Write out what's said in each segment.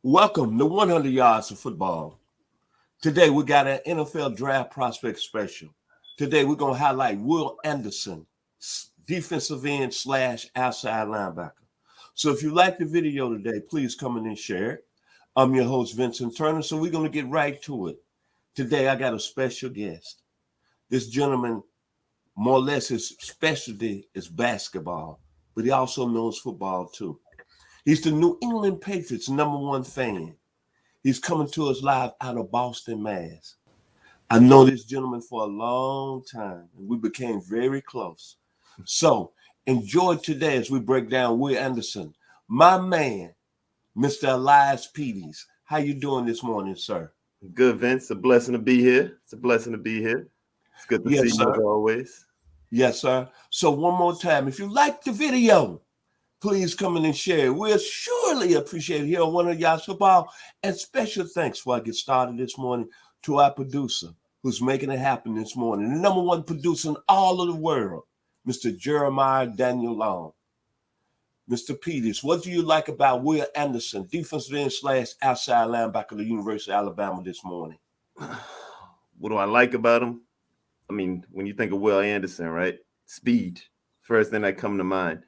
Welcome to 100 Yards of Football. Today we got an NFL Draft Prospect Special. Today we're going to highlight Will Anderson, defensive end slash outside linebacker. So if you like the video today, please come in and share it. I'm your host, Vincent Turner, so we're going to get right to it. Today I got a special guest. This gentleman, more or less his specialty is basketball, but he also knows football too. He's the New England Patriots' #1 fan. He's coming to us live out of Boston, Mass. I know this gentleman for a long time, and we became very close. So enjoy today as we break down Will Anderson. My man, Mr. Elias Pires. How you doing this morning, sir? Good, Vince. It's a blessing to be here. It's good to see you as always. Yes, sir. So one more time, if you like the video, please come in and share. We'll surely appreciate it here on 100 Yards Football. And special thanks before I get started this morning to our producer who's making it happen this morning. The #1 producer in all of the world, Mr. Jeremiah Daniel Long. Mr. Peters, what do you like about Will Anderson, defensive end slash outside linebacker of the University of Alabama this morning? What do I like about him? I mean, when you think of Will Anderson, right? Speed. First thing that comes to mind.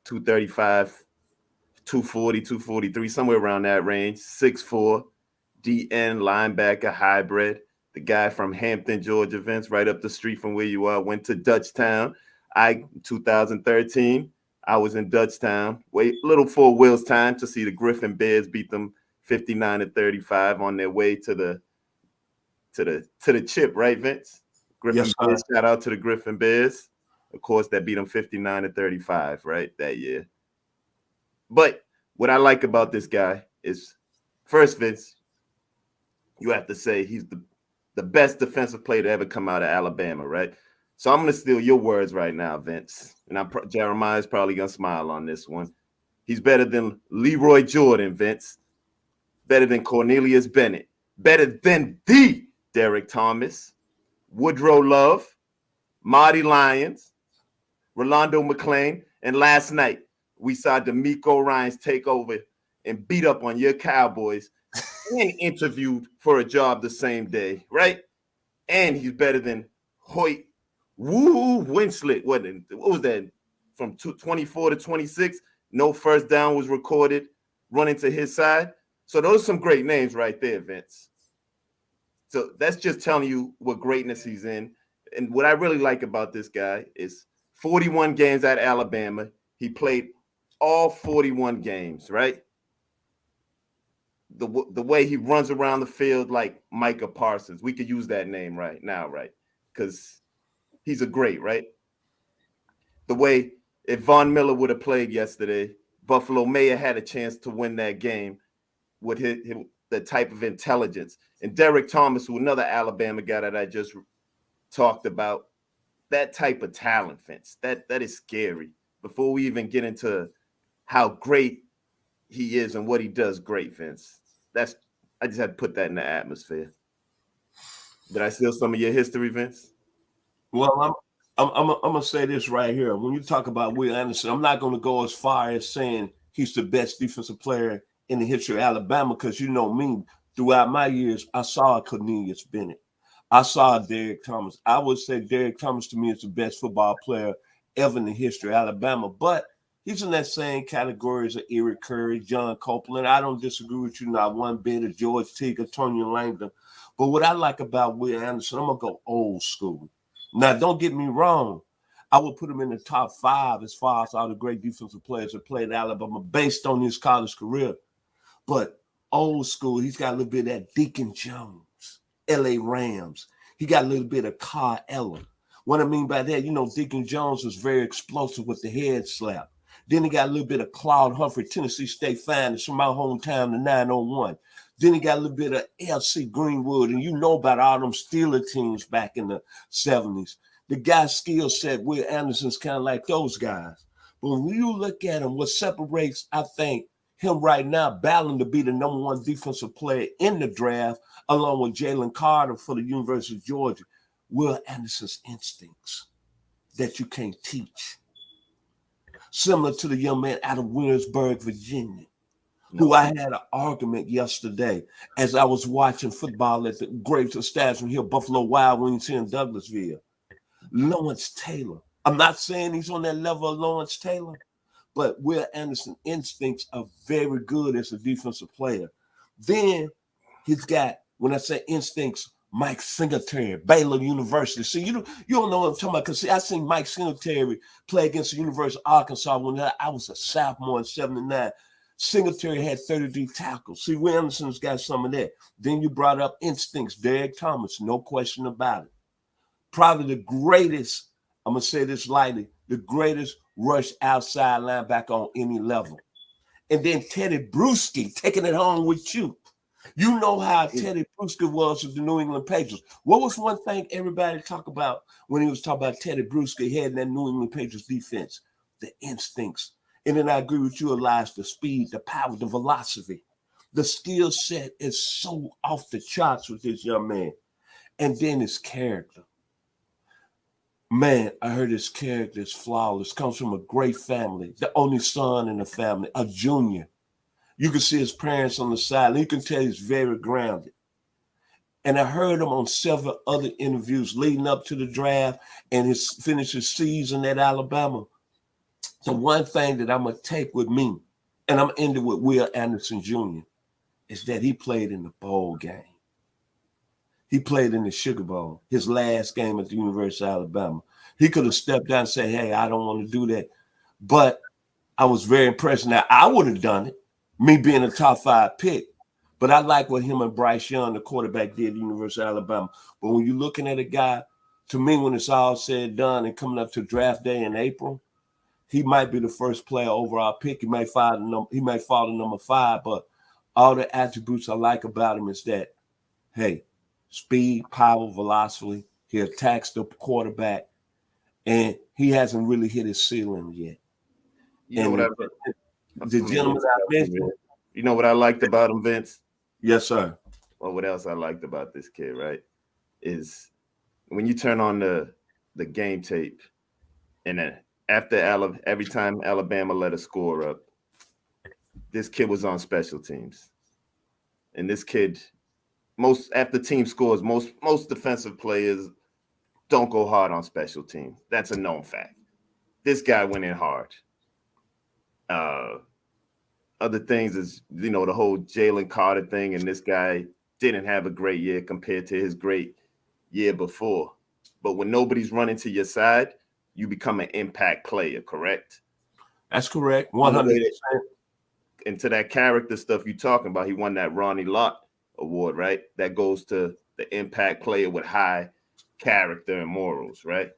235, 240, 243, somewhere around that range. 6'4", DN, linebacker, hybrid. The guy from Hampton, Georgia, Vince, right up the street from where you are, went to Dutchtown. 2013, I was in Dutchtown. Wait a little for Will's time to see the Griffin Bears beat them 59-35 on their way to the chip, right, Vince? Griffin Bears, shout out to the Griffin Bears. Of course, that beat them 59-35, right, that year. But what I like about this guy is, first, Vince, you have to say he's the best defensive player to ever come out of Alabama, right? So I'm going to steal your words right now, Vince. And Jeremiah's probably going to smile on this one. He's better than Leroy Jordan, Vince. Better than Cornelius Bennett. Better than the Derek Thomas. Woodrow Love. Marty Lyons. Rolando McClain, and last night we saw D'Amico Ryans take over and beat up on your Cowboys and interviewed for a job the same day, right? And he's better than Hoyt Winslet. What was that? From 24 to 26, no first down was recorded, running to his side. So those are some great names right there, Vince. So that's just telling you what greatness he's in. And what I really like about this guy is 41 games at Alabama. He played all 41 games, right? The way he runs around the field like Micah Parsons. We could use that name right now, right? Because he's a great, right? The way if Von Miller would have played yesterday, Buffalo may have had a chance to win that game with the type of intelligence. And Derek Thomas, who another Alabama guy that I just talked about, that type of talent, Vince, that is scary. Before we even get into how great he is and what he does great, Vince, I just had to put that in the atmosphere. Did I steal some of your history, Vince? Well, I'm gonna say this right here. When you talk about Will Anderson, I'm not gonna go as far as saying he's the best defensive player in the history of Alabama, because you know me, throughout my years, I saw Cornelius Bennett. I saw Derek Thomas. I would say Derek Thomas to me is the best football player ever in the history of Alabama, but he's in that same category as Eric Curry, John Copeland. I don't disagree with you not one bit, of George Teague, Tony Langdon. But what I like about Will Anderson, I'm going to go old school. Now, don't get me wrong. I would put him in the top 5 as far as all the great defensive players that played at Alabama based on his college career. But old school, he's got a little bit of that Deacon Jones. LA Rams. He got a little bit of Carl Ellen. What I mean by that, you know, Deacon Jones was very explosive with the head slap. Then he got a little bit of Claude Humphrey, Tennessee State Finest from my hometown, the 901. Then he got a little bit of L.C. Greenwood, and you know about all them Steeler teams back in the 70s. The guy's skill set, Will Anderson's kind of like those guys. But when you look at him, what separates, I think, him right now battling to be the #1 defensive player in the draft, along with Jalen Carter for the University of Georgia, Will Anderson's instincts that you can't teach. Similar to the young man out of Williamsburg, Virginia. who I had an argument yesterday as I was watching football at the great establishment here, Buffalo Wild Wings here in Douglasville. Lawrence Taylor. I'm not saying he's on that level of Lawrence Taylor, but Will Anderson instincts are very good as a defensive player. Then he's got, when I say instincts, Mike Singletary, Baylor University. See, you don't know what I'm talking about, because I seen Mike Singletary play against the University of Arkansas when I was a sophomore in 79. Singletary had 33 tackles. See, Will Anderson's got some of that. Then you brought up instincts, Derek Thomas, no question about it. Probably the greatest, I'm going to say this lightly, the greatest rush outside linebacker on any level. And then Teddy Bruschi taking it home with you. You know how Teddy Bruschi was with the New England Patriots. What was one thing everybody talked about when he was talking about Teddy Bruschi heading that New England Patriots defense? The instincts. And then I agree with you, Elias, the speed, the power, the velocity. The skill set is so off the charts with this young man. And then his character. Man, I heard his character is flawless. Comes from a great family, the only son in the family, a junior. You can see his parents on the side, and you can tell he's very grounded. And I heard him on several other interviews leading up to the draft and his finished season at Alabama. The one thing that I'm going to take with me, and I'm ending with Will Anderson Jr., is that he played in the bowl game. He played in the Sugar Bowl, his last game at the University of Alabama. He could have stepped down and said, hey, I don't want to do that. But I was very impressed. Now, I would have done it, me being a top 5 pick. But I like what him and Bryce Young, the quarterback, did at the University of Alabama. But when you're looking at a guy, to me, when it's all said and done and coming up to draft day in April, he might be the first player overall pick. He may fall to number 5, but all the attributes I like about him is that, hey, speed, power, velocity. He attacks the quarterback, and he hasn't really hit his ceiling yet. You know what the gentleman I mentioned. You know what I liked about him, Vince? Yes, sir. Well, what else I liked about this kid, right, is when you turn on the game tape, and then every time Alabama let a score up, this kid was on special teams, and this kid. After team scores, most defensive players don't go hard on special teams. That's a known fact. This guy went in hard. Other things is, the whole Jalen Carter thing, and this guy didn't have a great year compared to his great year before. But when nobody's running to your side, you become an impact player, correct? That's correct, 100%. And to that character stuff you're talking about, he won that Ronnie Lott Award, right? That goes to the impact player with high character and morals, right?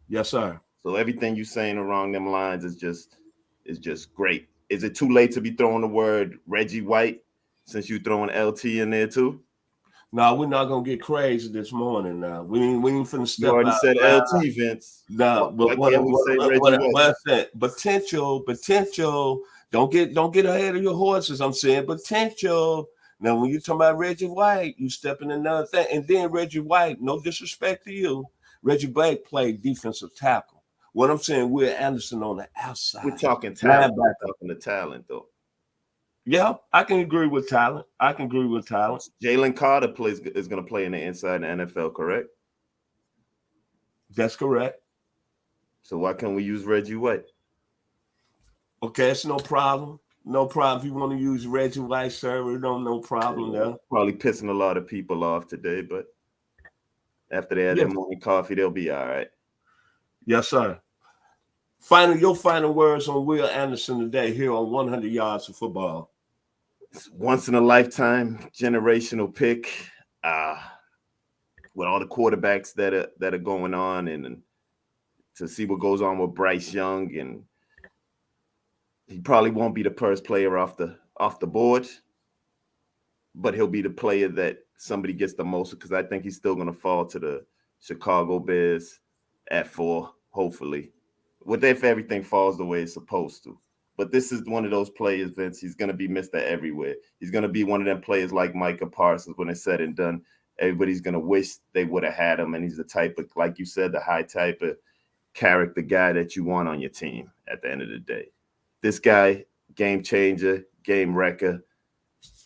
Yes, sir. So everything you're saying along them lines is just great. Is it too late to be throwing the word Reggie White since you're throwing LT in there too? No, we're not gonna get crazy this morning. Now we ain't finna step. You already said LT, Vince. No, but what I said, potential. Don't get ahead of your horses. I'm saying potential. Now, when you're talking about Reggie White, you step in another thing. And then Reggie White, no disrespect to you, Reggie White played defensive tackle. What I'm saying, Will Anderson on the outside. We're talking talent. We're talking the talent, though. Yeah, I can agree with talent. Jalen Carter is going to play in the inside in the NFL, correct? That's correct. So why can't we use Reggie White? Okay, it's no problem. No problem. If you want to use Reggie White, sir, no problem there. Probably pissing a lot of people off today, but after they had their morning coffee, they'll be all right. Yes, sir. Your final words on Will Anderson today here on 100 Yards of Football. It's once in a lifetime, generational pick. With all the quarterbacks that are going on, and to see what goes on with Bryce Young, and he probably won't be the first player off the board, but he'll be the player that somebody gets the most, because I think he's still going to fall to the Chicago Bears at 4, hopefully. What if everything falls the way it's supposed to? But this is one of those players, Vince. He's going to be Mr. Everywhere. He's going to be one of them players like Micah Parsons. When it's said and done, everybody's going to wish they would have had him. And he's the type of, like you said, the high type of character guy that you want on your team at the end of the day. This guy game changer, game wrecker.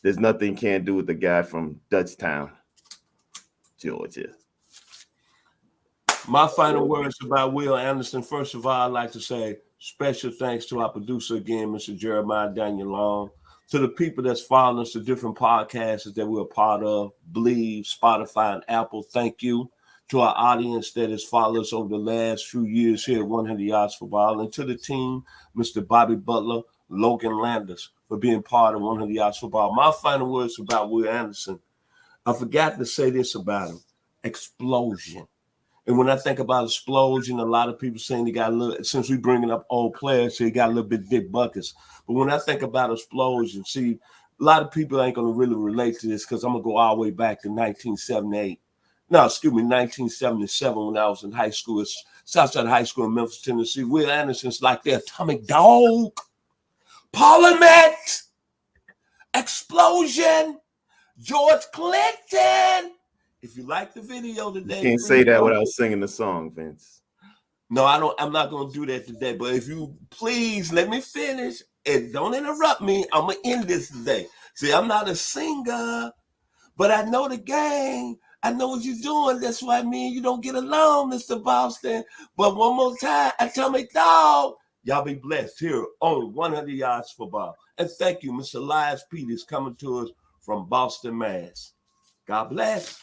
There's nothing you can't do with the guy from Dutchtown, Georgia. My final words about Will Anderson. First of all, I'd like to say special thanks to our producer again, Mr. Jeremiah Daniel Long. To the people that's following us, the different podcasts that we're a part of, Believe, Spotify, and Apple, thank you. To our audience that has followed us over the last few years here at 100 Yards Football, and to the team, Mr. Bobby Butler, Logan Landers, for being part of 100 Yards Football. My final words about Will Anderson, I forgot to say this about him, explosion. And when I think about explosion, a lot of people saying he got a little, since we bringing up old players, so he got a little bit Dick Buckets. But when I think about explosion, see, a lot of people ain't going to really relate to this because I'm going to go all the way back to 1978. No, excuse me, 1977 when I was in high school at Southside High School in Memphis, Tennessee. Will Anderson's like the atomic dog, Parliament, explosion, George Clinton. If you like the video today, you can't say that without singing the song, Vince. No, I don't. I'm not going to do that today. But if you please let me finish and don't interrupt me, I'm gonna end this today. See, I'm not a singer, but I know the game. I know what you're doing. That's why me and you don't get along, Mr. Boston. But one more time, Atomic Dog. Y'all be blessed here on 100 Yards Football. And thank you, Mr. Elias Pires, coming to us from Boston, Mass. God bless.